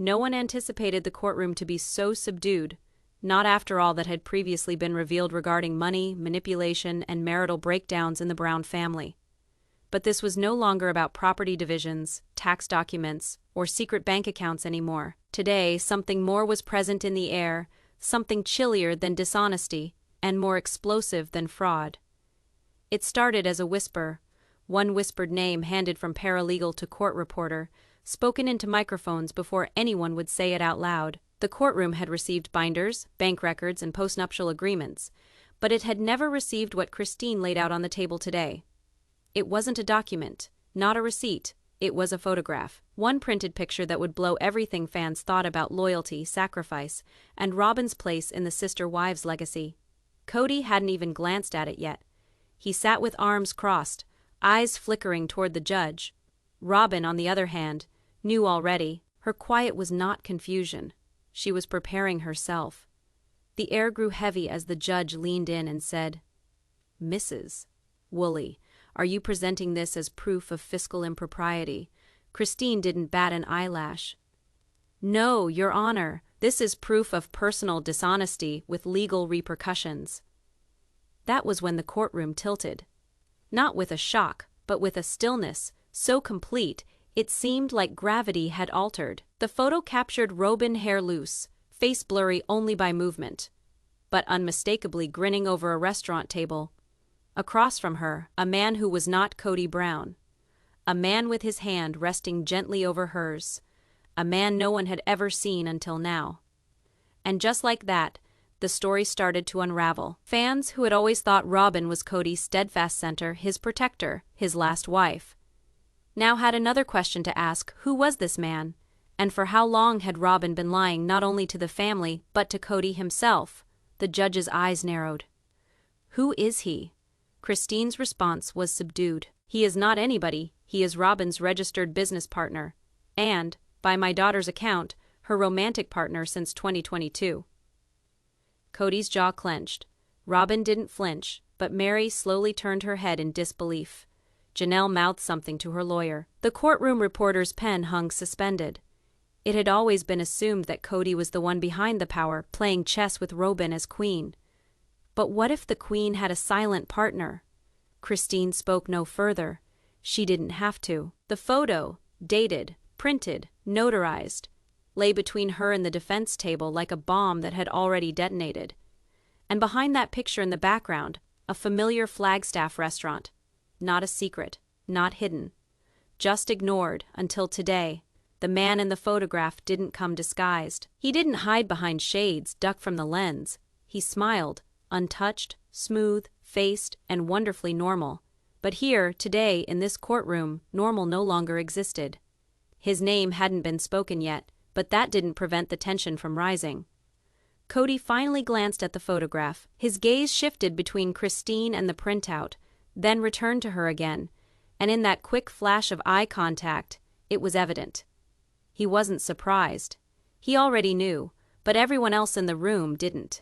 No one anticipated the courtroom to be so subdued, not after all that had previously been revealed regarding money, manipulation, and marital breakdowns in the Brown family. But this was no longer about property divisions, tax documents, or secret bank accounts anymore. Today, something more was present in the air, something chillier than dishonesty, and more explosive than fraud. It started as a whisper, one whispered name handed from paralegal to court reporter, spoken into microphones before anyone would say it out loud. The courtroom had received binders, bank records, and postnuptial agreements, but it had never received what Christine laid out on the table today. It wasn't a document, not a receipt, it was a photograph. One printed picture that would blow everything fans thought about loyalty, sacrifice, and Robyn's place in the sister-wives' legacy. Cody hadn't even glanced at it yet. He sat with arms crossed, eyes flickering toward the judge. Robyn, on the other hand, knew already. Her quiet was not confusion. She was preparing herself. The air grew heavy as the judge leaned in and said, "Mrs. Woolley, are you presenting this as proof of fiscal impropriety?" Christine didn't bat an eyelash. "No, Your Honor, this is proof of personal dishonesty with legal repercussions." That was when the courtroom tilted. Not with a shock, but with a stillness so complete it seemed like gravity had altered. The photo captured Robyn, hair loose, face blurry only by movement, but unmistakably grinning over a restaurant table. Across from her, a man who was not Cody Brown. A man with his hand resting gently over hers. A man no one had ever seen until now. And just like that, the story started to unravel. Fans who had always thought Robyn was Cody's steadfast center, his protector, his last wife, now had another question to ask: who was this man? And for how long had Robyn been lying not only to the family, but to Cody himself? The judge's eyes narrowed. "Who is he?" Christine's response was subdued. "He is not anybody, he is Robyn's registered business partner. And, by my daughter's account, her romantic partner since 2022. Cody's jaw clenched. Robyn didn't flinch, but Meri slowly turned her head in disbelief. Janelle mouthed something to her lawyer. The courtroom reporter's pen hung suspended. It had always been assumed that Cody was the one behind the power, playing chess with Robyn as queen. But what if the queen had a silent partner? Christine spoke no further. She didn't have to. The photo, dated, printed, notarized, lay between her and the defense table like a bomb that had already detonated. And behind that picture in the background, a familiar Flagstaff restaurant. Not a secret, not hidden. Just ignored until today. The man in the photograph didn't come disguised. He didn't hide behind shades, duck from the lens. He smiled, untouched, smooth-faced, and wonderfully normal. But here, today, in this courtroom, normal no longer existed. His name hadn't been spoken yet, but that didn't prevent the tension from rising. Cody finally glanced at the photograph. His gaze shifted between Christine and the printout, then returned to her again, and in that quick flash of eye contact, it was evident. He wasn't surprised. He already knew, but everyone else in the room didn't.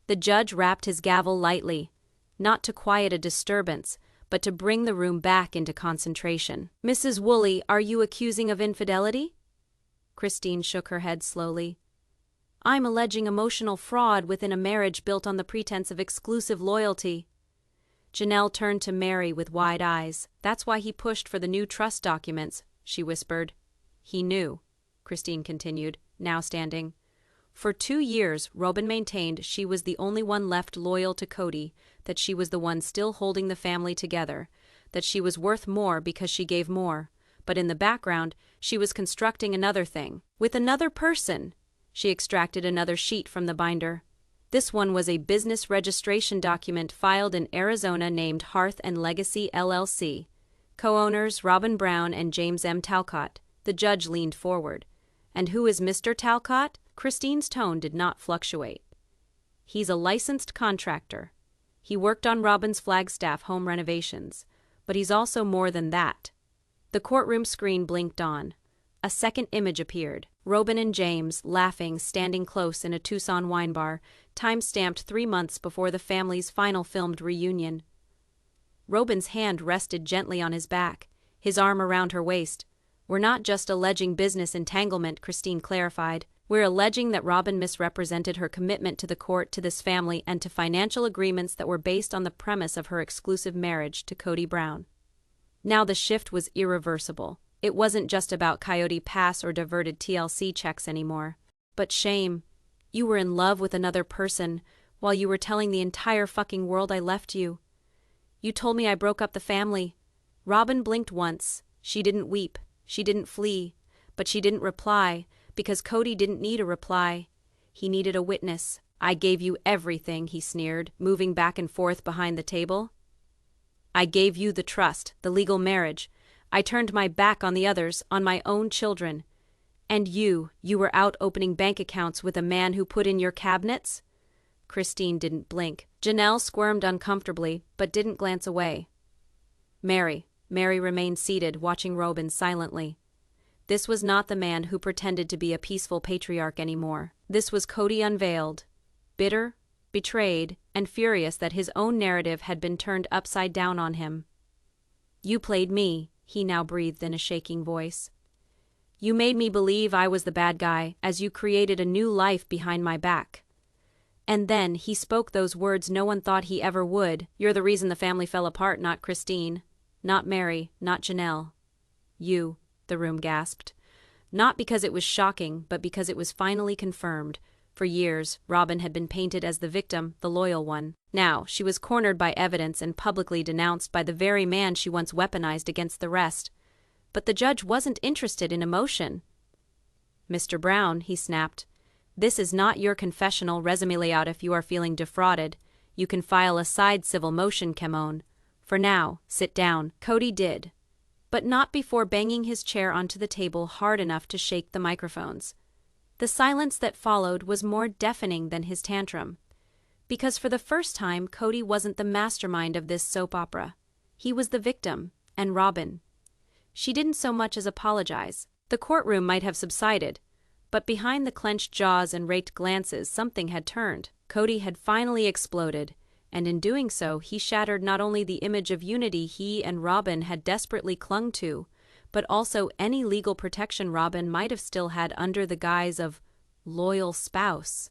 The judge rapped his gavel lightly, not to quiet a disturbance, but to bring the room back into concentration. "Mrs. Woolley, are you accusing of infidelity?" Christine shook her head slowly. "I'm alleging emotional fraud within a marriage built on the pretense of exclusive loyalty." Janelle turned to Meri with wide eyes. "That's why he pushed for the new trust documents," she whispered. "He knew," Christine continued, now standing. "For 2 years, Robyn maintained she was the only one left loyal to Cody, that she was the one still holding the family together, that she was worth more because she gave more. But in the background, she was constructing another thing. With another person." She extracted another sheet from the binder. This one was a business registration document filed in Arizona named Hearth and Legacy LLC. Co-owners Robyn Brown and James M. Talcott. The judge leaned forward. "And who is Mr. Talcott?" Christine's tone did not fluctuate. "He's a licensed contractor. He worked on Robyn's Flagstaff home renovations. But he's also more than that." The courtroom screen blinked on. A second image appeared. Robyn and James, laughing, standing close in a Tucson wine bar, time-stamped 3 months before the family's final filmed reunion. Robyn's hand rested gently on his back, his arm around her waist. "We're not just alleging business entanglement," Christine clarified. "We're alleging that Robyn misrepresented her commitment to the court, to this family, and to financial agreements that were based on the premise of her exclusive marriage to Cody Brown." Now the shift was irreversible. It wasn't just about Coyote Pass or diverted TLC checks anymore. But shame. You were in love with another person while you were telling the entire fucking world I left you. You told me I broke up the family. Robyn blinked once. She didn't weep. She didn't flee. But she didn't reply, because Cody didn't need a reply. He needed a witness. "I gave you everything," he sneered, moving back and forth behind the table. "I gave you the trust, the legal marriage. I turned my back on the others, on my own children. And you were out opening bank accounts with a man who put in your cabinets?" Christine didn't blink. Janelle squirmed uncomfortably, but didn't glance away. Meri remained seated, watching Robyn silently. This was not the man who pretended to be a peaceful patriarch anymore. This was Cody unveiled, bitter, betrayed, and furious that his own narrative had been turned upside down on him. "You played me," he now breathed in a shaking voice. "You made me believe I was the bad guy, as you created a new life behind my back." And then he spoke those words no one thought he ever would. "You're the reason the family fell apart, not Christine. Not Meri, not Janelle. You," the room gasped. Not because it was shocking, but because it was finally confirmed. For years, Robyn had been painted as the victim, the loyal one. Now, she was cornered by evidence and publicly denounced by the very man she once weaponized against the rest. But the judge wasn't interested in emotion. "Mr. Brown," he snapped, "this is not your confessional resume layout. If you are feeling defrauded, you can file a side civil motion, Camone. For now, sit down." Cody did, but not before banging his chair onto the table hard enough to shake the microphones. The silence that followed was more deafening than his tantrum. Because for the first time, Cody wasn't the mastermind of this soap opera. He was the victim, and Robyn. She didn't so much as apologize. The courtroom might have subsided, but behind the clenched jaws and raked glances, something had turned. Cody had finally exploded, and in doing so, he shattered not only the image of unity he and Robyn had desperately clung to, but also any legal protection Robyn might have still had under the guise of loyal spouse.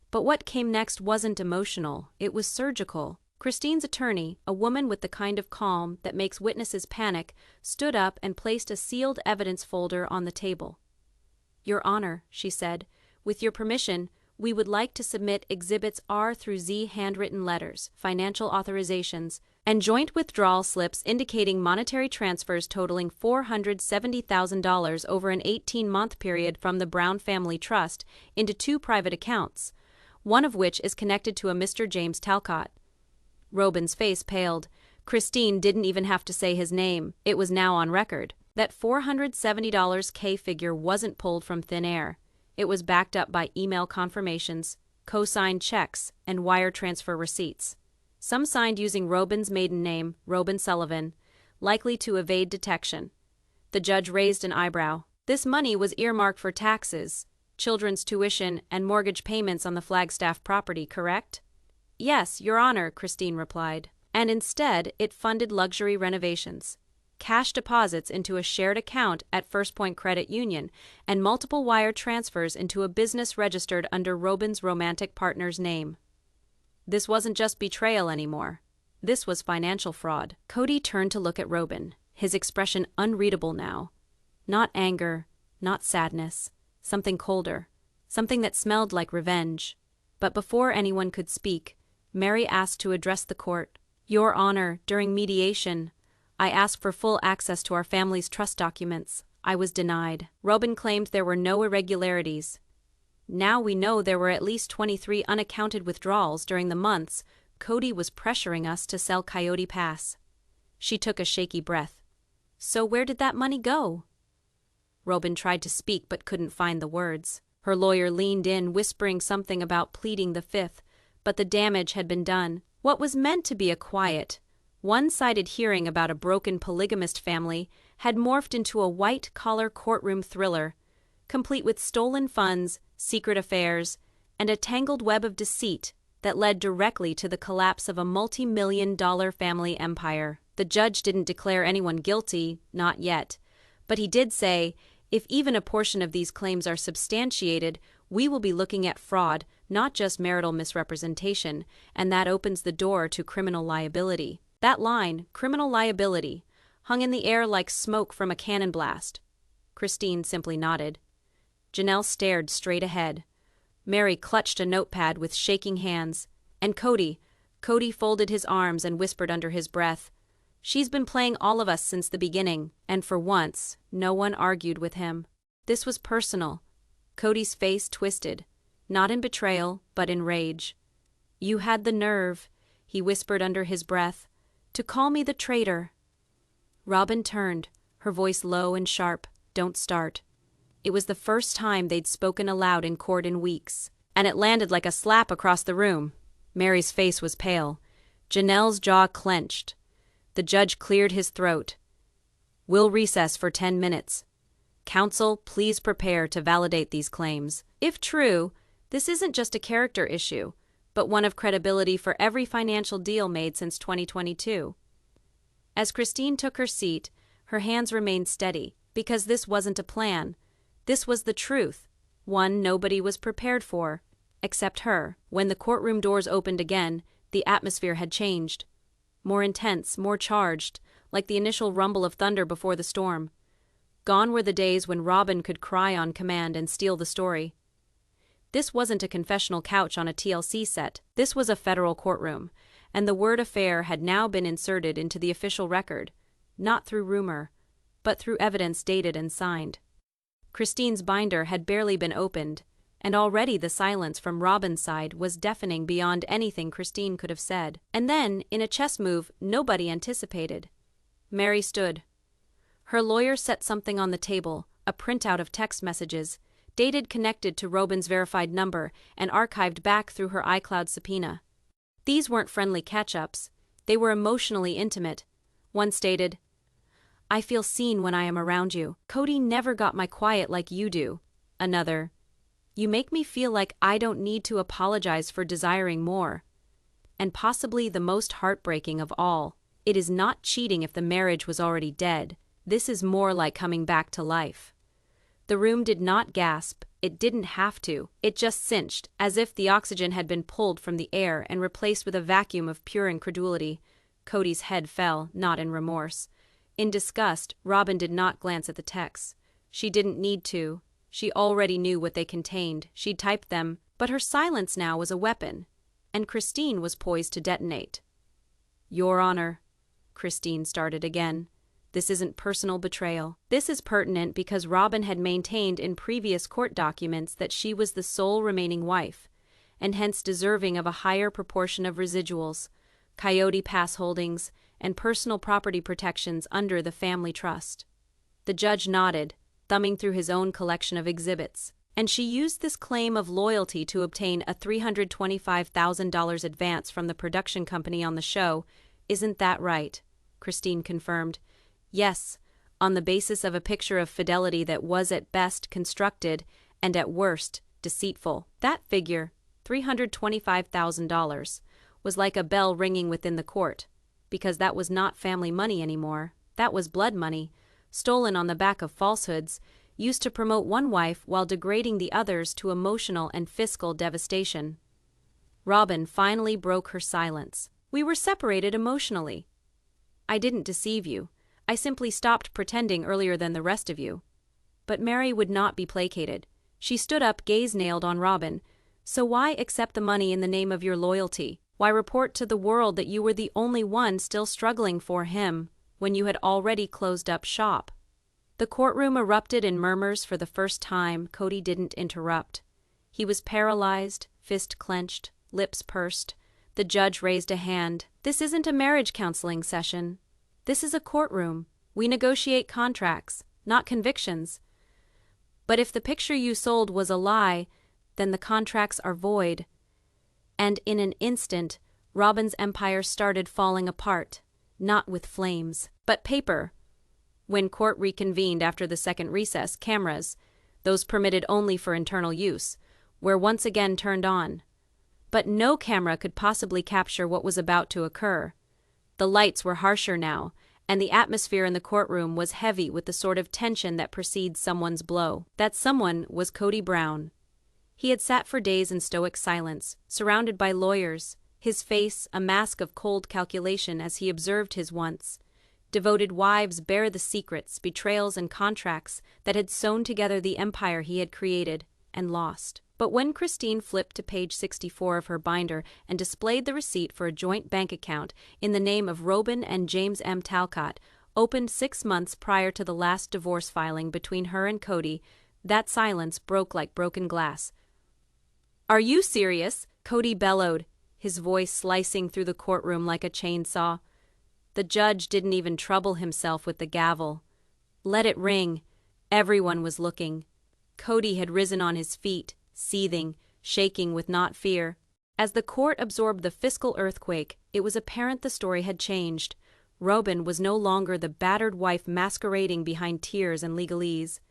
But what came next wasn't emotional, it was surgical. Christine's attorney, a woman with the kind of calm that makes witnesses panic, stood up and placed a sealed evidence folder on the table. "Your Honor," she said, "with your permission, we would like to submit Exhibits R through Z handwritten letters, financial authorizations, and joint withdrawal slips indicating monetary transfers totaling $470,000 over an 18-month period from the Brown Family Trust into 2 private accounts, one of which is connected to a Mr. James Talcott." Robyn's face paled. Christine didn't even have to say his name. It was now on record. That $470K figure wasn't pulled from thin air. It was backed up by email confirmations, co-signed checks, and wire transfer receipts. Some signed using Robyn's maiden name, Robyn Sullivan, likely to evade detection. The judge raised an eyebrow. This money was earmarked for taxes, children's tuition, and mortgage payments on the Flagstaff property, correct? "Yes, Your Honor," Christine replied. And instead, it funded luxury renovations, cash deposits into a shared account at First Point Credit Union, and multiple wire transfers into a business registered under Robyn's romantic partner's name. This wasn't just betrayal anymore. This was financial fraud. Cody turned to look at Robyn, his expression unreadable now. Not anger, not sadness, something colder, something that smelled like revenge. But before anyone could speak, Meri asked to address the court. "Your Honor, during mediation, I asked for full access to our family's trust documents. I was denied." Robyn claimed there were no irregularities. "Now we know there were at least 23 unaccounted withdrawals during the months Cody was pressuring us to sell Coyote Pass." She took a shaky breath. "So where did that money go?" Robyn tried to speak but couldn't find the words. Her lawyer leaned in, whispering something about pleading the fifth, but the damage had been done. What was meant to be a quiet, one-sided hearing about a broken polygamist family had morphed into a white-collar courtroom thriller, complete with stolen funds, secret affairs, and a tangled web of deceit that led directly to the collapse of a multi-million-dollar family empire. The judge didn't declare anyone guilty, not yet, But he did say, if even a portion of these claims are substantiated, we will be looking at fraud, not just marital misrepresentation, and that opens the door to criminal liability. That line, criminal liability, hung in the air like smoke from a cannon blast. Christine simply nodded. Janelle stared straight ahead. Meri clutched a notepad with shaking hands. And Cody folded his arms and whispered under his breath, "She's been playing all of us since the beginning," and for once, no one argued with him. This was personal. Cody's face twisted, not in betrayal, but in rage. "You had the nerve," he whispered under his breath, "to call me the traitor." Robyn turned, her voice low and sharp. "Don't start." It was the first time they'd spoken aloud in court in weeks, and it landed like a slap across the room. Meri's face was pale. Janelle's jaw clenched. The judge cleared his throat. "We'll recess for 10 minutes. Counsel, please prepare to validate these claims. If true, this isn't just a character issue, but one of credibility for every financial deal made since 2022. As Christine took her seat, her hands remained steady, because this wasn't a plan. This was the truth, one nobody was prepared for, except her. When the courtroom doors opened again, the atmosphere had changed. More intense, more charged, like the initial rumble of thunder before the storm. Gone were the days when Robyn could cry on command and steal the story. This wasn't a confessional couch on a TLC set. This was a federal courtroom, and the word affair had now been inserted into the official record, not through rumor, but through evidence dated and signed. Christine's binder had barely been opened, and already the silence from Robyn's side was deafening beyond anything Christine could have said. And then, in a chess move nobody anticipated, Meri stood. Her lawyer set something on the table, a printout of text messages, dated connected to Robyn's verified number and archived back through her iCloud subpoena. These weren't friendly catch-ups, they were emotionally intimate. One stated, "I feel seen when I am around you. Cody never got my quiet like you do." Another, "You make me feel like I don't need to apologize for desiring more." And possibly the most heartbreaking of all, "It is not cheating if the marriage was already dead. This is more like coming back to life." The room did not gasp, it didn't have to, it just cinched, as if the oxygen had been pulled from the air and replaced with a vacuum of pure incredulity. Cody's head fell, not in remorse. In disgust, Robyn did not glance at the texts. She didn't need to. She already knew what they contained. She'd typed them, but her silence now was a weapon, and Christine was poised to detonate. "Your Honor," Christine started again. "This isn't personal betrayal. This is pertinent because Robyn had maintained in previous court documents that she was the sole remaining wife, and hence deserving of a higher proportion of residuals, coyote pass holdings, and personal property protections under the family trust." The judge nodded, thumbing through his own collection of exhibits. "And she used this claim of loyalty to obtain a $325,000 advance from the production company on the show. Isn't that right?" Christine confirmed. "Yes, on the basis of a picture of fidelity that was at best constructed and at worst deceitful." That figure, $325,000, was like a bell ringing within the court, because that was not family money anymore. That was blood money, stolen on the back of falsehoods, used to promote one wife while degrading the others to emotional and fiscal devastation. Robyn finally broke her silence. "We were separated emotionally. I didn't deceive you. I simply stopped pretending earlier than the rest of you." But Meri would not be placated. She stood up, gaze nailed on Robyn. "So why accept the money in the name of your loyalty? Why report to the world that you were the only one still struggling for him when you had already closed up shop?" The courtroom erupted in murmurs. For the first time, Cody didn't interrupt. He was paralyzed, fist clenched, lips pursed. The judge raised a hand. "This isn't a marriage counseling session. This is a courtroom. We negotiate contracts, not convictions. But if the picture you sold was a lie, then the contracts are void." And in an instant, Robyn's empire started falling apart, not with flames, but paper. When court reconvened after the second recess, cameras, those permitted only for internal use, were once again turned on. But no camera could possibly capture what was about to occur. The lights were harsher now, and the atmosphere in the courtroom was heavy with the sort of tension that precedes someone's blow. That someone was Cody Brown. He had sat for days in stoic silence, surrounded by lawyers, his face a mask of cold calculation as he observed his once devoted wives bear the secrets, betrayals, and contracts that had sewn together the empire he had created and lost. But when Christine flipped to page 64 of her binder and displayed the receipt for a joint bank account in the name of Robyn and James M. Talcott, opened 6 months prior to the last divorce filing between her and Cody, that silence broke like broken glass. "Are you serious?" Cody bellowed, his voice slicing through the courtroom like a chainsaw. The judge didn't even trouble himself with the gavel. Let it ring. Everyone was looking. Cody had risen on his feet, seething, shaking with not fear. As the court absorbed the fiscal earthquake, it was apparent the story had changed. Robyn was no longer the battered wife masquerading behind tears and legalese.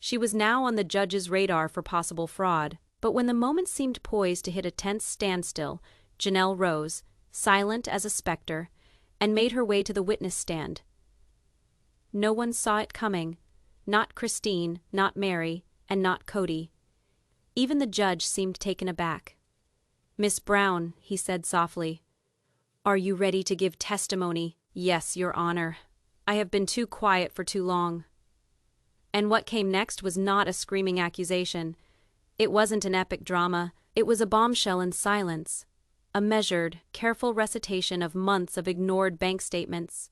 She was now on the judge's radar for possible fraud. But when the moment seemed poised to hit a tense standstill, Janelle rose, silent as a specter, and made her way to the witness stand. No one saw it coming. Not Christine, not Meri, and not Cody. Even the judge seemed taken aback. "Miss Brown," he said softly, "are you ready to give testimony?" "Yes, Your Honor. I have been too quiet for too long." And what came next was not a screaming accusation. It wasn't an epic drama. It was a bombshell in silence. A measured, careful recitation of months of ignored bank statements,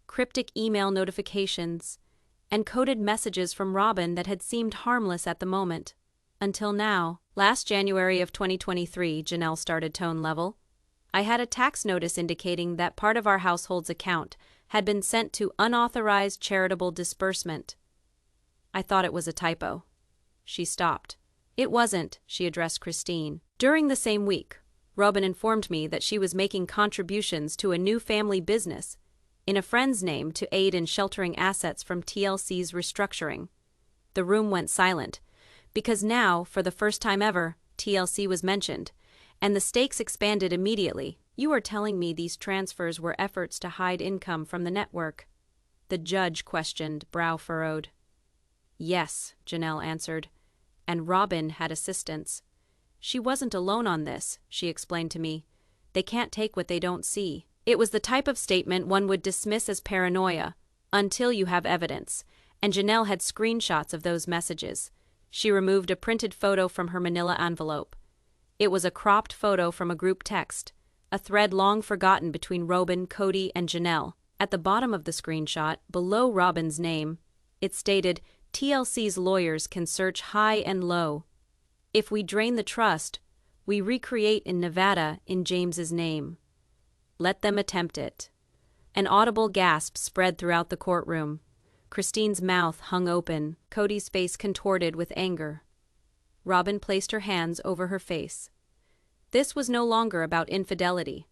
cryptic email notifications, and coded messages from Robyn that had seemed harmless at the moment. Until now. "Last January of 2023, Janelle started tone level. "I had a tax notice indicating that part of our household's account had been sent to unauthorized charitable disbursement. I thought it was a typo." She stopped. "It wasn't," she addressed Christine. "During the same week, Robyn informed me that she was making contributions to a new family business in a friend's name to aid in sheltering assets from TLC's restructuring." The room went silent, because now, for the first time ever, TLC was mentioned, and the stakes expanded immediately. "You are telling me these transfers were efforts to hide income from the network?" the judge questioned, brow furrowed. "Yes," Janelle answered, "and Robyn had assistance. She wasn't alone on this," she explained to me. "They can't take what they don't see." It was the type of statement one would dismiss as paranoia, until you have evidence, and Janelle had screenshots of those messages. She removed a printed photo from her manila envelope. It was a cropped photo from a group text, a thread long forgotten between Robyn, Cody, and Janelle. At the bottom of the screenshot, below Robyn's name, it stated, "TLC's lawyers can search high and low. If we drain the trust, we recreate in Nevada in James's name. Let them attempt it." An audible gasp spread throughout the courtroom. Christine's mouth hung open, Cody's face contorted with anger. Robyn placed her hands over her face. This was no longer about infidelity.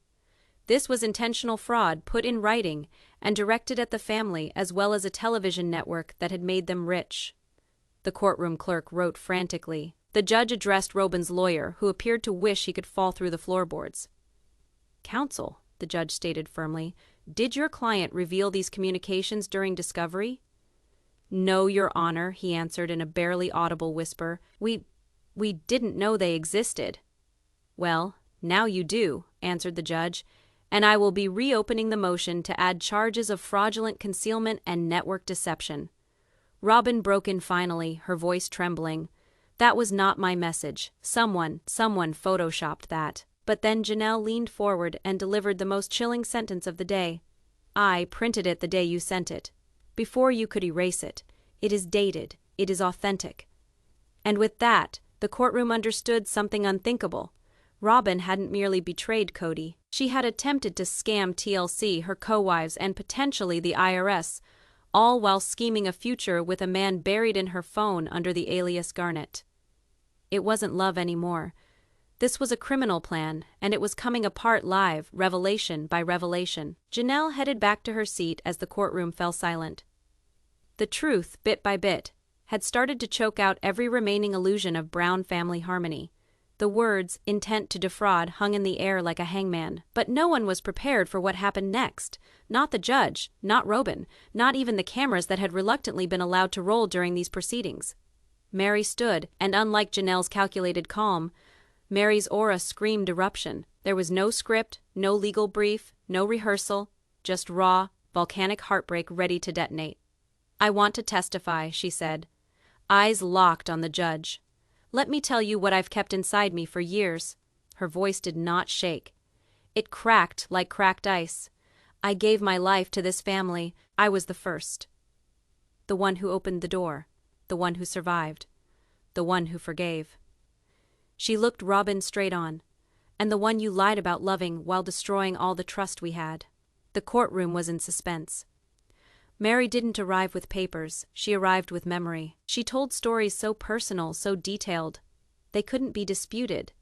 This was intentional fraud put in writing and directed at the family as well as a television network that had made them rich. The courtroom clerk wrote frantically. The judge addressed Robyn's lawyer, who appeared to wish he could fall through the floorboards. "Counsel," the judge stated firmly, "did your client reveal these communications during discovery?" "No, Your Honor," he answered in a barely audible whisper. We didn't know they existed." "Well, now you do," answered the judge, "and I will be reopening the motion to add charges of fraudulent concealment and network deception." Robyn broke in finally, her voice trembling. "That was not my message. Someone photoshopped that." But then Janelle leaned forward and delivered the most chilling sentence of the day. "I printed it the day you sent it. Before you could erase it. It is dated. It is authentic." And with that, the courtroom understood something unthinkable. Robyn hadn't merely betrayed Cody. She had attempted to scam TLC, her co-wives, and potentially the IRS, all while scheming a future with a man buried in her phone under the alias Garnet. It wasn't love anymore. This was a criminal plan, and it was coming apart live, revelation by revelation. Janelle headed back to her seat as the courtroom fell silent. The truth, bit by bit, had started to choke out every remaining illusion of Brown family harmony. The words, intent to defraud, hung in the air like a hangman. But no one was prepared for what happened next. Not the judge, not Robyn, not even the cameras that had reluctantly been allowed to roll during these proceedings. Meri stood, and unlike Janelle's calculated calm, Meri's aura screamed eruption. There was no script, no legal brief, no rehearsal, just raw, volcanic heartbreak ready to detonate. "I want to testify," she said, eyes locked on the judge. "Let me tell you what I've kept inside me for years." Her voice did not shake. It cracked like cracked ice. "I gave my life to this family. I was the first. The one who opened the door. The one who survived. The one who forgave." She looked Robyn straight on. "And the one you lied about loving while destroying all the trust we had." The courtroom was in suspense. Meri didn't arrive with papers, she arrived with memory. She told stories so personal, so detailed. They couldn't be disputed.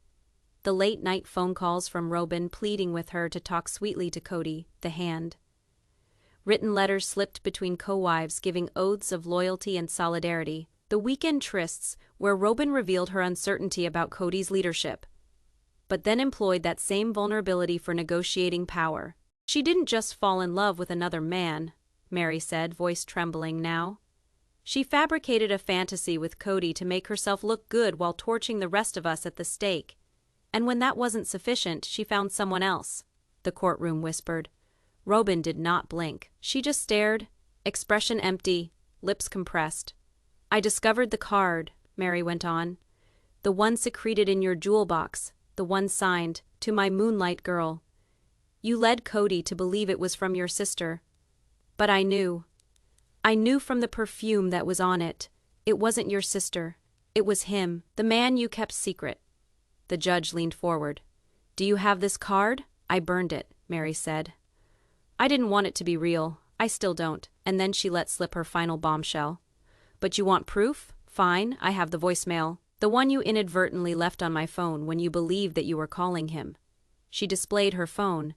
The late-night phone calls from Robyn pleading with her to talk sweetly to Cody, the hand. Written letters slipped between co-wives giving oaths of loyalty and solidarity. The weekend trysts, where Robyn revealed her uncertainty about Cody's leadership, but then employed that same vulnerability for negotiating power. She didn't just fall in love with another man, Meri said, voice trembling now. She fabricated a fantasy with Cody to make herself look good while torching the rest of us at the stake. And when that wasn't sufficient, she found someone else, the courtroom whispered. Robyn did not blink. She just stared, expression empty, lips compressed. "I discovered the card," Meri went on. "The one secreted in your jewel box, the one signed, 'To my moonlight girl.' You led Cody to believe it was from your sister. But I knew. I knew from the perfume that was on it. It wasn't your sister. It was him, the man you kept secret." The judge leaned forward. "Do you have this card?" "I burned it," Meri said. "I didn't want it to be real. I still don't." And then she let slip her final bombshell. "But you want proof? Fine, I have the voicemail. The one you inadvertently left on my phone when you believed that you were calling him." She displayed her phone.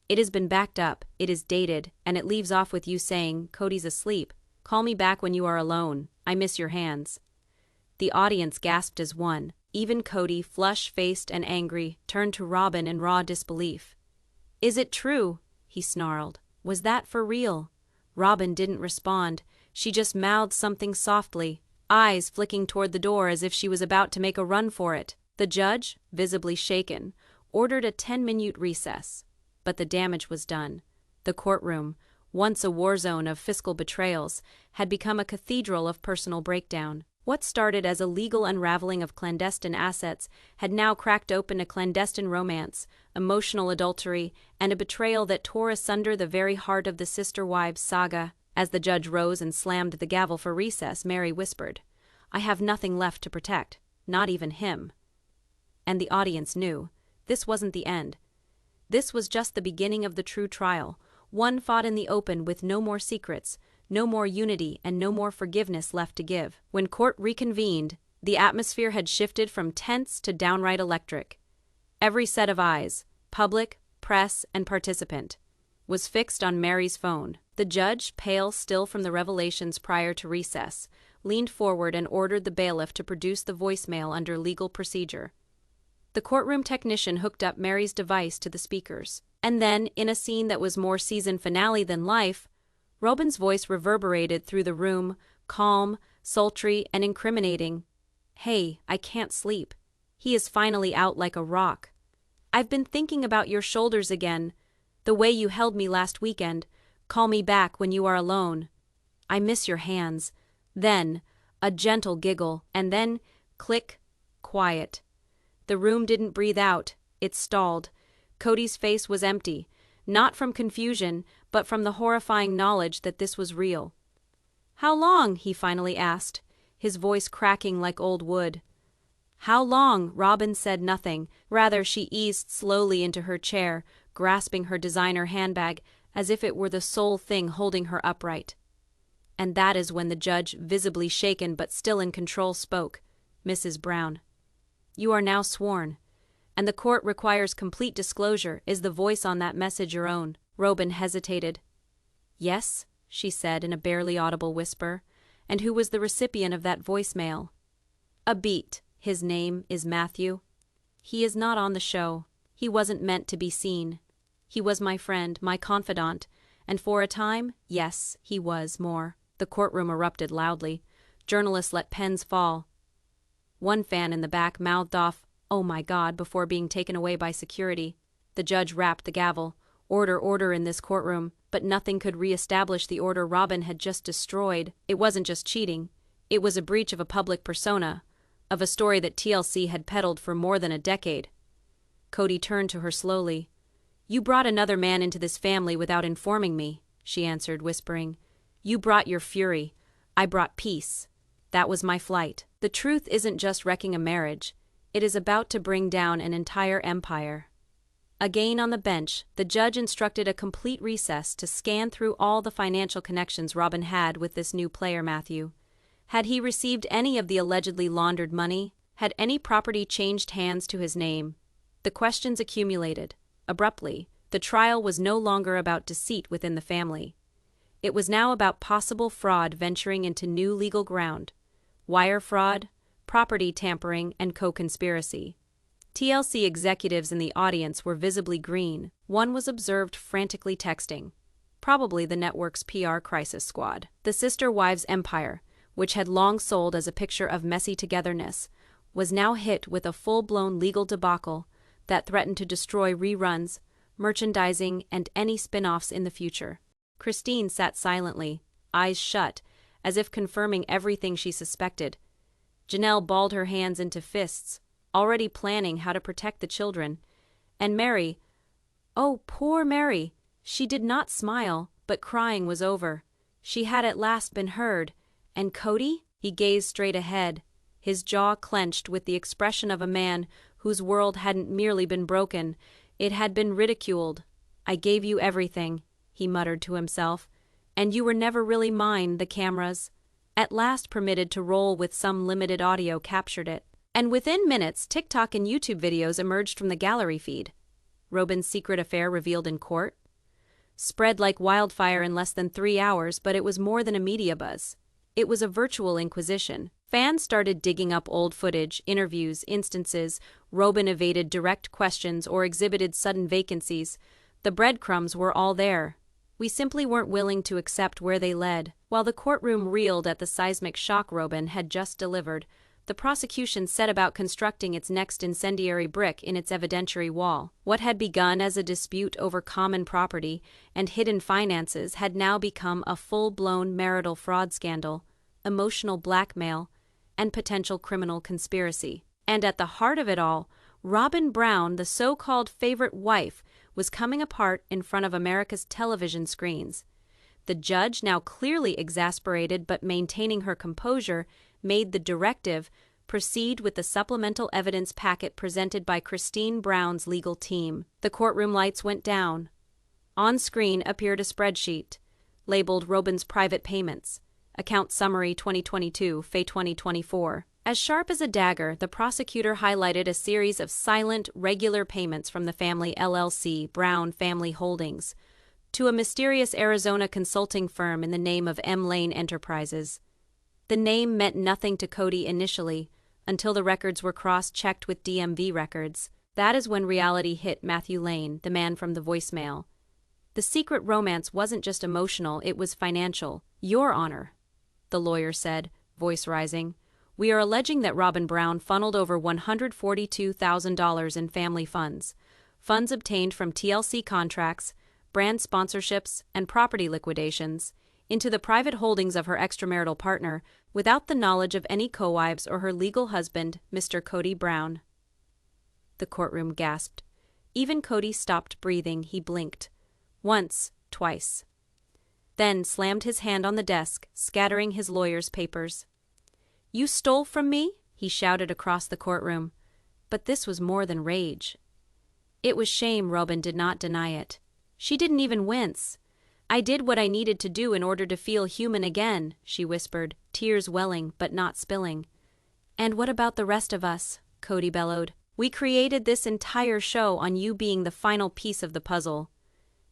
"It has been backed up, it is dated, and it leaves off with you saying, 'Cody's asleep. Call me back when you are alone. I miss your hands.'" The audience gasped as one. Even Cody, flush-faced and angry, turned to Robyn in raw disbelief. "Is it true?" he snarled. "Was that for real?" Robyn didn't respond. She just mouthed something softly, eyes flicking toward the door as if she was about to make a run for it. The judge, visibly shaken, ordered a 10-minute recess. But the damage was done. The courtroom, once a war zone of fiscal betrayals, had become a cathedral of personal breakdown. What started as a legal unraveling of clandestine assets had now cracked open a clandestine romance, emotional adultery, and a betrayal that tore asunder the very heart of the sister-wives saga. As the judge rose and slammed the gavel for recess, Meri whispered, "I have nothing left to protect, not even him." And the audience knew. This wasn't the end. This was just the beginning of the true trial, one fought in the open with no more secrets, no more unity, and no more forgiveness left to give. When court reconvened, the atmosphere had shifted from tense to downright electric. Every set of eyes, public, press, and participant, was fixed on Meri's phone. The judge, pale still from the revelations prior to recess, leaned forward and ordered the bailiff to produce the voicemail under legal procedure. The courtroom technician hooked up Meri's device to the speakers. And then, in a scene that was more season finale than life, Robyn's voice reverberated through the room, calm, sultry, and incriminating. "Hey, I can't sleep. He is finally out like a rock. I've been thinking about your shoulders again, the way you held me last weekend. Call me back when you are alone. I miss your hands." Then, a gentle giggle, and then, click, quiet. The room didn't breathe out, it stalled. Cody's face was empty, not from confusion, but from the horrifying knowledge that this was real. "How long?" he finally asked, his voice cracking like old wood. "How long?" Robyn said nothing. Rather, she eased slowly into her chair, grasping her designer handbag as if it were the sole thing holding her upright. And that is when the judge, visibly shaken but still in control, spoke. "Mrs. Brown, you are now sworn, and the court requires complete disclosure. Is the voice on that message your own?" Robyn hesitated. "Yes," she said in a barely audible whisper. "And who was the recipient of that voicemail?" "A beat. His name is Matthew." He is not on the show. He wasn't meant to be seen. He was my friend, my confidant, and for a time, yes, he was more. The courtroom erupted loudly. Journalists let pens fall. One fan in the back mouthed off, "Oh my God," before being taken away by security. The judge rapped the gavel. Order, order in this courtroom. But nothing could re-establish the order Robyn had just destroyed. It wasn't just cheating. It was a breach of a public persona, of a story that TLC had peddled for more than a decade. Cody turned to her slowly. "You brought another man into this family without informing me," she answered, whispering. "You brought your fury. I brought peace. That was my flight. The truth isn't just wrecking a marriage. It is about to bring down an entire empire." Again on the bench, the judge instructed a complete recess to scan through all the financial connections Robyn had with this new player, Matthew. Had he received any of the allegedly laundered money? Had any property changed hands to his name? The questions accumulated. Abruptly, the trial was no longer about deceit within the family. It was now about possible fraud venturing into new legal ground. Wire fraud, property tampering, and co-conspiracy. TLC executives in the audience were visibly green. One was observed frantically texting. Probably the network's PR crisis squad. The sister wives' empire, which had long sold as a picture of messy togetherness, was now hit with a full-blown legal debacle that threatened to destroy reruns, merchandising, and any spin-offs in the future. Christine sat silently, eyes shut, as if confirming everything she suspected. Janelle balled her hands into fists, already planning how to protect the children. And Meri, oh, poor Meri, she did not smile, but crying was over. She had at last been heard. And Cody? He gazed straight ahead, his jaw clenched with the expression of a man whose world hadn't merely been broken, it had been ridiculed. "I gave you everything," he muttered to himself, "and you were never really mine." The cameras, at last permitted to roll with some limited audio, captured it. And within minutes, TikTok and YouTube videos emerged from the gallery feed. Robyn's secret affair revealed in court? Spread like wildfire in less than 3 hours, but it was more than a media buzz. It was a virtual inquisition. Fans started digging up old footage, interviews, instances. Robyn evaded direct questions or exhibited sudden vacancies. The breadcrumbs were all there. We simply weren't willing to accept where they led. While the courtroom reeled at the seismic shock Robyn had just delivered, the prosecution set about constructing its next incendiary brick in its evidentiary wall. What had begun as a dispute over common property and hidden finances had now become a full-blown marital fraud scandal, emotional blackmail, and potential criminal conspiracy. And at the heart of it all, Robyn Brown, the so-called favorite wife, was coming apart in front of America's television screens. The judge, now clearly exasperated but maintaining her composure, made the directive proceed with the supplemental evidence packet presented by Christine Brown's legal team. The courtroom lights went down. On screen appeared a spreadsheet, labeled Robyn's private payments, account summary 2022, FE 2024. As sharp as a dagger, the prosecutor highlighted a series of silent, regular payments from the family LLC, Brown Family Holdings, to a mysterious Arizona consulting firm in the name of M. Lane Enterprises. The name meant nothing to Cody initially, until the records were cross-checked with DMV records. That is when reality hit Matthew Lane, the man from the voicemail. The secret romance wasn't just emotional, it was financial. "Your Honor," the lawyer said, voice rising, "we are alleging that Robyn Brown funneled over $142,000 in family funds obtained from TLC contracts, brand sponsorships, and property liquidations, into the private holdings of her extramarital partner, without the knowledge of any co-wives or her legal husband, Mr. Cody Brown." The courtroom gasped. Even Cody stopped breathing. He blinked. Once, twice. Then slammed his hand on the desk, scattering his lawyer's papers. "You stole from me?" he shouted across the courtroom. But this was more than rage. It was shame. Robyn did not deny it. She didn't even wince. "I did what I needed to do in order to feel human again," she whispered, tears welling but not spilling. "And what about the rest of us?" Cody bellowed. "We created this entire show on you being the final piece of the puzzle.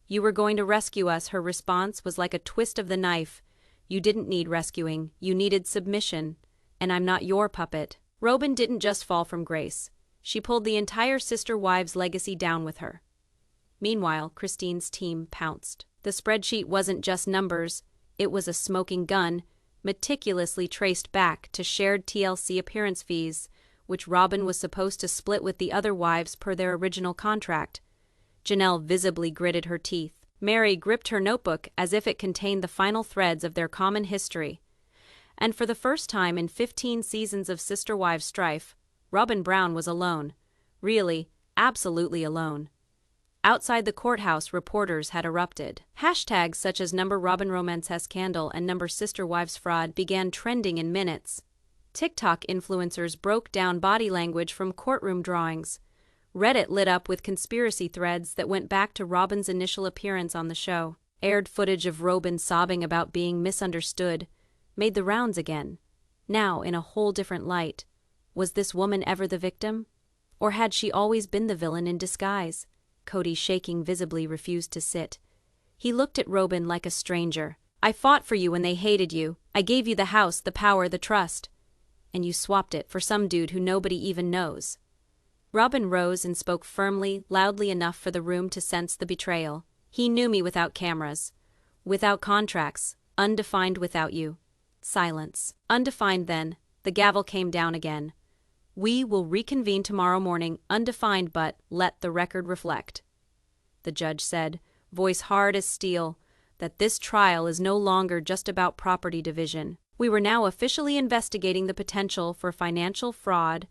You were going to rescue us." Her response was like a twist of the knife. "You didn't need rescuing. You needed submission. And I'm not your puppet." Robyn didn't just fall from grace. She pulled the entire sister wives' legacy down with her. Meanwhile, Christine's team pounced. The spreadsheet wasn't just numbers, it was a smoking gun, meticulously traced back to shared TLC appearance fees, which Robyn was supposed to split with the other wives per their original contract. Janelle visibly gritted her teeth. Meri gripped her notebook as if it contained the final threads of their common history. And for the first time in 15 seasons of sister-wives strife, Robyn Brown was alone. Really, absolutely alone. Outside the courthouse, reporters had erupted. Hashtags such as #RobynRomanceScandal and #SisterWivesFraud began trending in minutes. TikTok influencers broke down body language from courtroom drawings. Reddit lit up with conspiracy threads that went back to Robyn's initial appearance on the show. Aired footage of Robyn sobbing about being misunderstood made the rounds again, now in a whole different light. Was this woman ever the victim? Or had she always been the villain in disguise? Cody, shaking visibly, refused to sit. He looked at Robyn like a stranger. "I fought for you when they hated you. I gave you the house, the power, the trust. And you swapped it for some dude who nobody even knows." Robyn rose and spoke firmly, loudly enough for the room to sense the betrayal. "He knew me without cameras, without contracts, undefined without you." Silence. "Undefined then." The gavel came down again. "We will reconvene tomorrow morning, undefined, but let the record reflect," the judge said, voice hard as steel, "that this trial is no longer just about property division. We were now officially investigating the potential for financial fraud,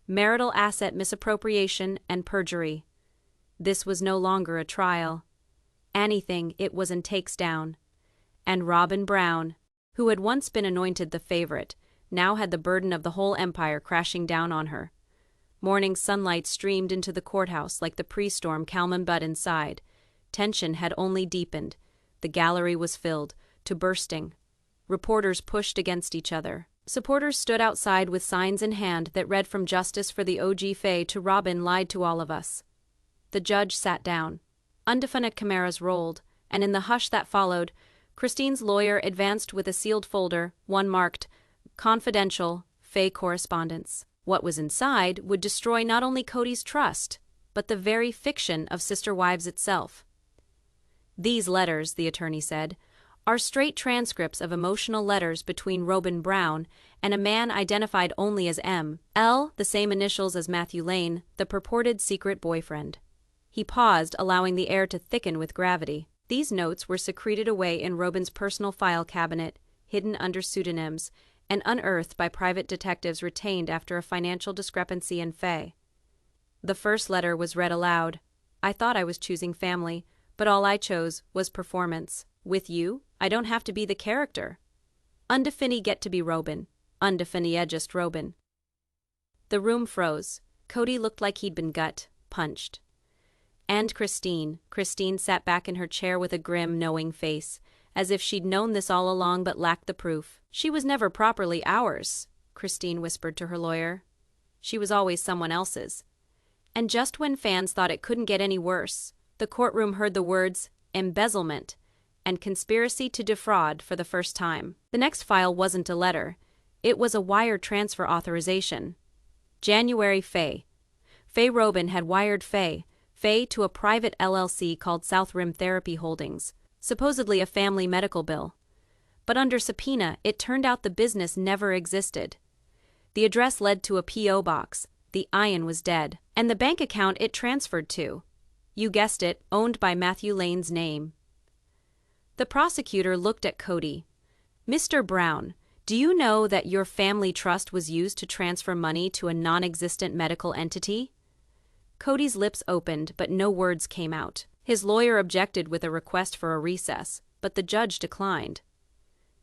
marital asset misappropriation, and perjury. This was no longer a trial. Anything, it was an takes down." And Robyn Brown, who had once been anointed the favorite, now had the burden of the whole empire crashing down on her. Morning sunlight streamed into the courthouse like the pre-storm calm, but inside, tension had only deepened. The gallery was filled to bursting. Reporters pushed against each other. Supporters stood outside with signs in hand that read from "Justice for the OG Faye" to "Robyn lied to all of us." The judge sat down. Undefined cameras rolled, and in the hush that followed, Christine's lawyer advanced with a sealed folder, one marked "Confidential, Faye Correspondence." What was inside would destroy not only Cody's trust, but the very fiction of Sister Wives itself. "These letters," the attorney said, "are straight transcripts of emotional letters between Robyn Brown and a man identified only as M.L., the same initials as Matthew Lane, the purported secret boyfriend." He paused, allowing the air to thicken with gravity. These notes were secreted away in Robyn's personal file cabinet, hidden under pseudonyms, and unearthed by private detectives retained after a financial discrepancy in Faye. The first letter was read aloud. "I thought I was choosing family, but all I chose was performance. With you, I don't have to be the character. Undefined get to be Robyn. Undefined just Robyn." The room froze. Cody looked like he'd been punched. And Christine sat back in her chair with a grim, knowing face, as if she'd known this all along but lacked the proof. "She was never properly ours," Christine whispered to her lawyer. "She was always someone else's." And just when fans thought it couldn't get any worse, the courtroom heard the words "embezzlement" and "conspiracy to defraud" for the first time. The next file wasn't a letter. It was a wire transfer authorization. January Faye Robyn had wired Faye to a private LLC called South Rim Therapy Holdings, supposedly a family medical bill. But under subpoena, it turned out the business never existed. The address led to a P.O. box, the iron was dead, and the bank account it transferred to, you guessed it, owned by Matthew Lane's name. The prosecutor looked at Cody. "Mr. Brown, do you know that your family trust was used to transfer money to a non-existent medical entity?" Cody's lips opened, but no words came out. His lawyer objected with a request for a recess, but the judge declined.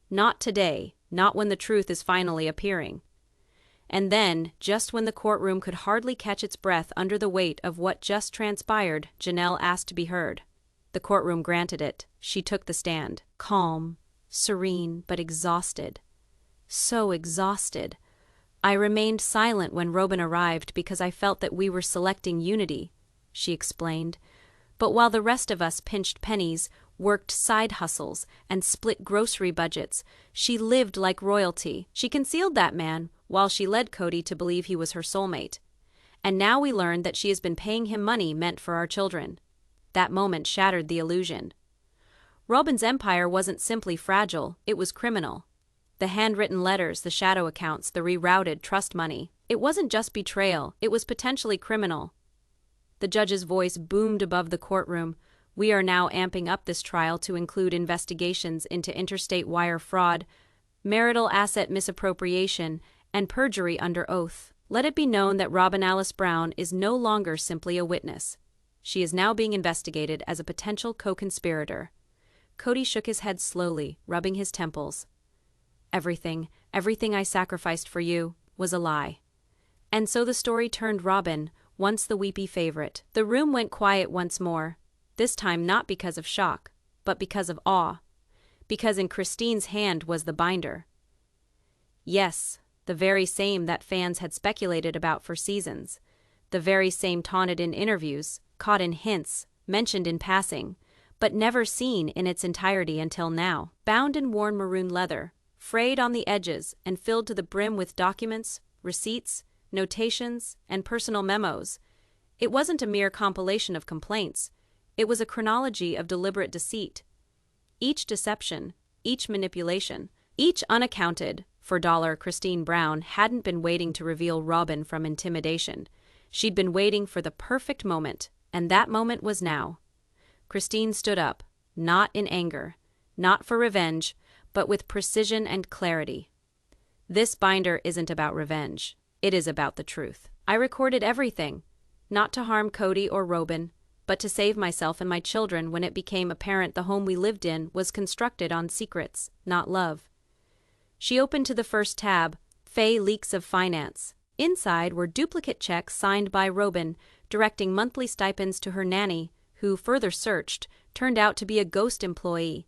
"Not today, not when the truth is finally appearing." And then, just when the courtroom could hardly catch its breath under the weight of what just transpired, Janelle asked to be heard. The courtroom granted it. She took the stand, calm, serene, but exhausted. So exhausted. "I remained silent when Robyn arrived because I felt that we were selecting unity," she explained. "But while the rest of us pinched pennies, worked side hustles, and split grocery budgets, she lived like royalty. She concealed that man while she led Cody to believe he was her soulmate. and now we learned that she has been paying him money meant for our children. That moment shattered the illusion. Robyn's empire wasn't simply fragile, it was criminal. The handwritten letters, the shadow accounts, the rerouted trust money. It wasn't just betrayal, it was potentially criminal. The judge's voice boomed above the courtroom. We are now amping up this trial to include investigations into interstate wire fraud, marital asset misappropriation, and perjury under oath. Let it be known that Robyn Alice Brown is no longer simply a witness. She is now being investigated as a potential co-conspirator. Cody shook his head slowly, rubbing his temples. Everything I sacrificed for you, was a lie. And so the story turned Robyn, once the weepy favorite. The room went quiet once more, this time not because of shock, but because of awe. Because in Christine's hand was the binder. Yes, the very same that fans had speculated about for seasons. The very same taunted in interviews, caught in hints, mentioned in passing, but never seen in its entirety until now. Bound in worn maroon leather, frayed on the edges and filled to the brim with documents, receipts, notations, and personal memos. It wasn't a mere compilation of complaints. It was a chronology of deliberate deceit. Each deception, each manipulation, each unaccounted for dollar. Christine Brown hadn't been waiting to reveal Robyn from intimidation. She'd been waiting for the perfect moment, and that moment was now. Christine stood up, not in anger, not for revenge, but with precision and clarity. This binder isn't about revenge. It is about the truth. I recorded everything, not to harm Cody or Robyn, but to save myself and my children when it became apparent the home we lived in was constructed on secrets, not love. She opened to the first tab, Faye Leaks of Finance. Inside were duplicate checks signed by Robyn, directing monthly stipends to her nanny, who, further searched, turned out to be a ghost employee.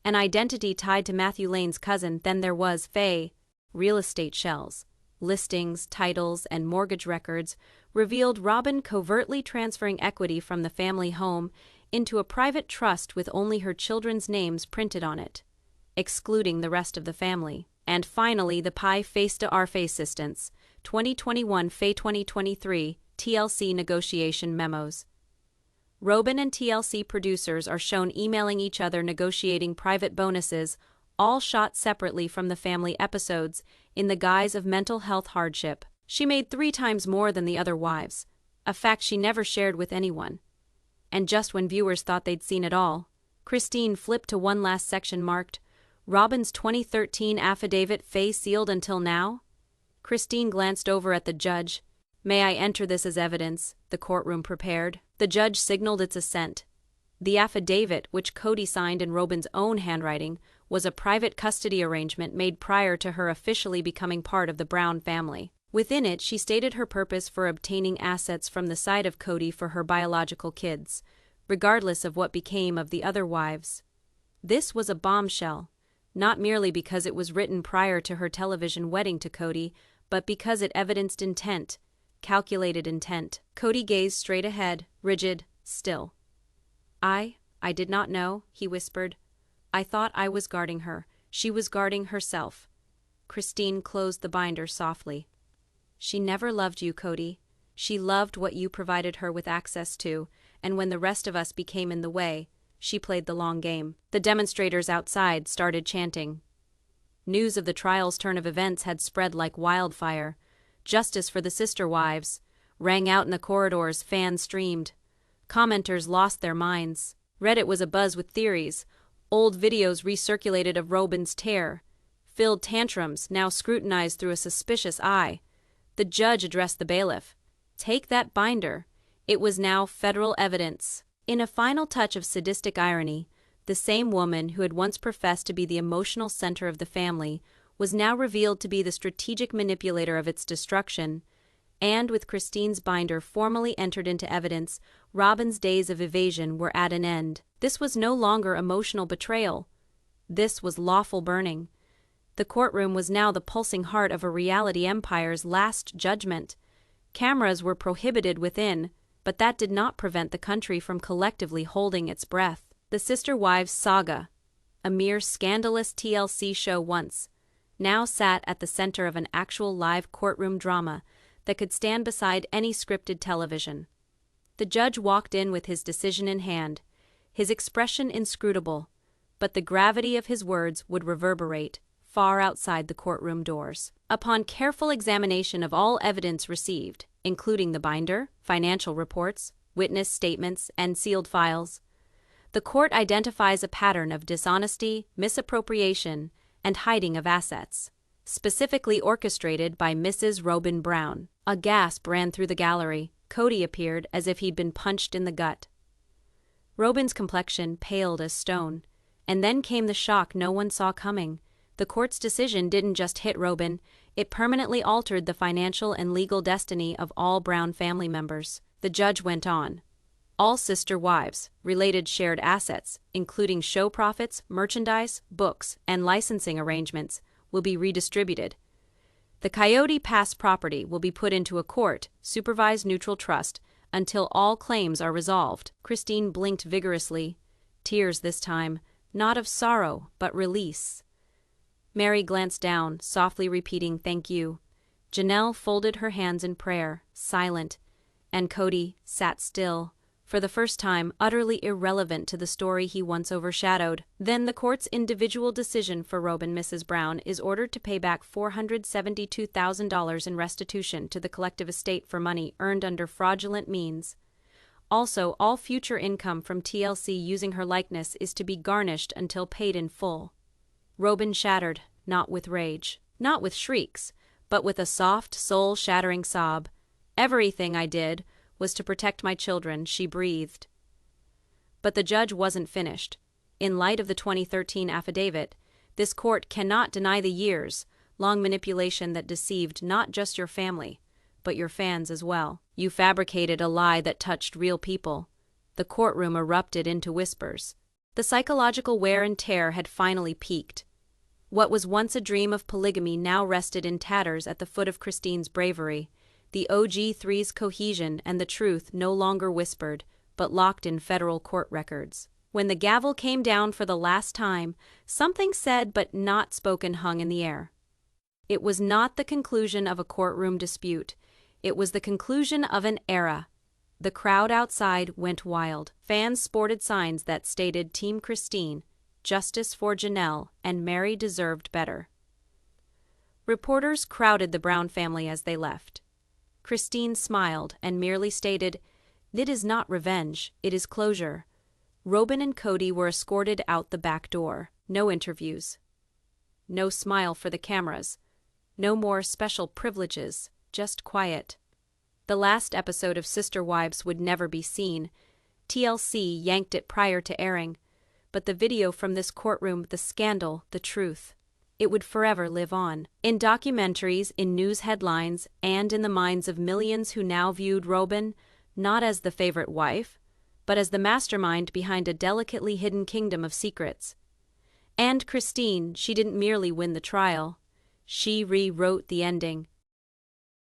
An identity tied to Matthew Lane's cousin. Then there was Faye. Real estate shells, listings, titles, and mortgage records revealed Robyn covertly transferring equity from the family home into a private trust with only her children's names printed on it, excluding the rest of the family. And finally, the Pi Face to Arfe Assistance, 2021 Faye 2023, TLC negotiation memos. Robyn and TLC producers are shown emailing each other negotiating private bonuses, all shot separately from the family episodes, in the guise of mental health hardship. She made 3 times more than the other wives, a fact she never shared with anyone. And just when viewers thought they'd seen it all, Christine flipped to one last section marked, Robyn's 2013 affidavit Faye sealed until now? Christine glanced over at the judge. May I enter this as evidence? The courtroom prepared. The judge signaled its assent. The affidavit, which Cody signed in Robyn's own handwriting, was a private custody arrangement made prior to her officially becoming part of the Brown family. Within it, she stated her purpose for obtaining assets from the side of Cody for her biological kids, regardless of what became of the other wives. This was a bombshell, not merely because it was written prior to her television wedding to Cody, but because it evidenced intent, calculated intent. Cody gazed straight ahead, rigid, still. I did not know, he whispered. I thought I was guarding her. She was guarding herself. Christine closed the binder softly. She never loved you, Cody. She loved what you provided her with access to, and when the rest of us became in the way, she played the long game. The demonstrators outside started chanting. News of the trial's turn of events had spread like wildfire. Justice for the sister wives rang out in the corridors. Fans streamed. Commenters lost their minds. Reddit was abuzz with theories. Old videos recirculated of Robyn's tear-filled tantrums, now scrutinized through a suspicious eye. The judge addressed the bailiff. Take that binder. It was now federal evidence. In a final touch of sadistic irony, the same woman who had once professed to be the emotional center of the family was now revealed to be the strategic manipulator of its destruction, and with Christine's binder formally entered into evidence, Robyn's days of evasion were at an end. This was no longer emotional betrayal. This was lawful burning. The courtroom was now the pulsing heart of a reality empire's last judgment. Cameras were prohibited within, but that did not prevent the country from collectively holding its breath. The Sister Wives saga, a mere scandalous TLC show once, now sat at the center of an actual live courtroom drama that could stand beside any scripted television. The judge walked in with his decision in hand, his expression inscrutable, but the gravity of his words would reverberate far outside the courtroom doors. Upon careful examination of all evidence received, including the binder, financial reports, witness statements, and sealed files, the court identifies a pattern of dishonesty, misappropriation, and hiding of assets, specifically orchestrated by Mrs. Robyn Brown. A gasp ran through the gallery. Cody appeared as if he'd been punched in the gut. Robyn's complexion paled as stone, and then came the shock no one saw coming. The court's decision didn't just hit Robyn, it permanently altered the financial and legal destiny of all Brown family members. The judge went on. All sister wives, related shared assets, including show profits, merchandise, books, and licensing arrangements, will be redistributed. The Coyote Pass property will be put into a court-supervised neutral trust until all claims are resolved. Christine blinked vigorously, tears this time, not of sorrow, but release. Meri glanced down, softly repeating, "Thank you." Janelle folded her hands in prayer, silent, and Cody sat still, for the first time utterly irrelevant to the story he once overshadowed. Then the court's individual decision for Robyn. Mrs. Brown is ordered to pay back $472,000 in restitution to the collective estate for money earned under fraudulent means. Also, all future income from TLC using her likeness is to be garnished until paid in full. Robyn shattered, not with rage, not with shrieks, but with a soft, soul-shattering sob. "Everything I did was to protect my children," she breathed. But the judge wasn't finished. In light of the 2013 affidavit, this court cannot deny the years-long manipulation that deceived not just your family, but your fans as well. You fabricated a lie that touched real people. The courtroom erupted into whispers. The psychological wear and tear had finally peaked. What was once a dream of polygamy now rested in tatters at the foot of Christine's bravery. The OG3's cohesion and the truth no longer whispered, but locked in federal court records. When the gavel came down for the last time, something said but not spoken hung in the air. It was not the conclusion of a courtroom dispute. It was the conclusion of an era. The crowd outside went wild. Fans sported signs that stated Team Christine, Justice for Janelle, and Meri deserved better. Reporters crowded the Brown family as they left. Christine smiled and merely stated, "It is not revenge, it is closure." Robyn and Cody were escorted out the back door. No interviews. No smile for the cameras. No more special privileges, just quiet. The last episode of Sister Wives would never be seen. TLC yanked it prior to airing. But the video from this courtroom, the scandal, the truth, it would forever live on. In documentaries, in news headlines, and in the minds of millions who now viewed Robyn not as the favorite wife, but as the mastermind behind a delicately hidden kingdom of secrets. And Christine, she didn't merely win the trial. She rewrote the ending.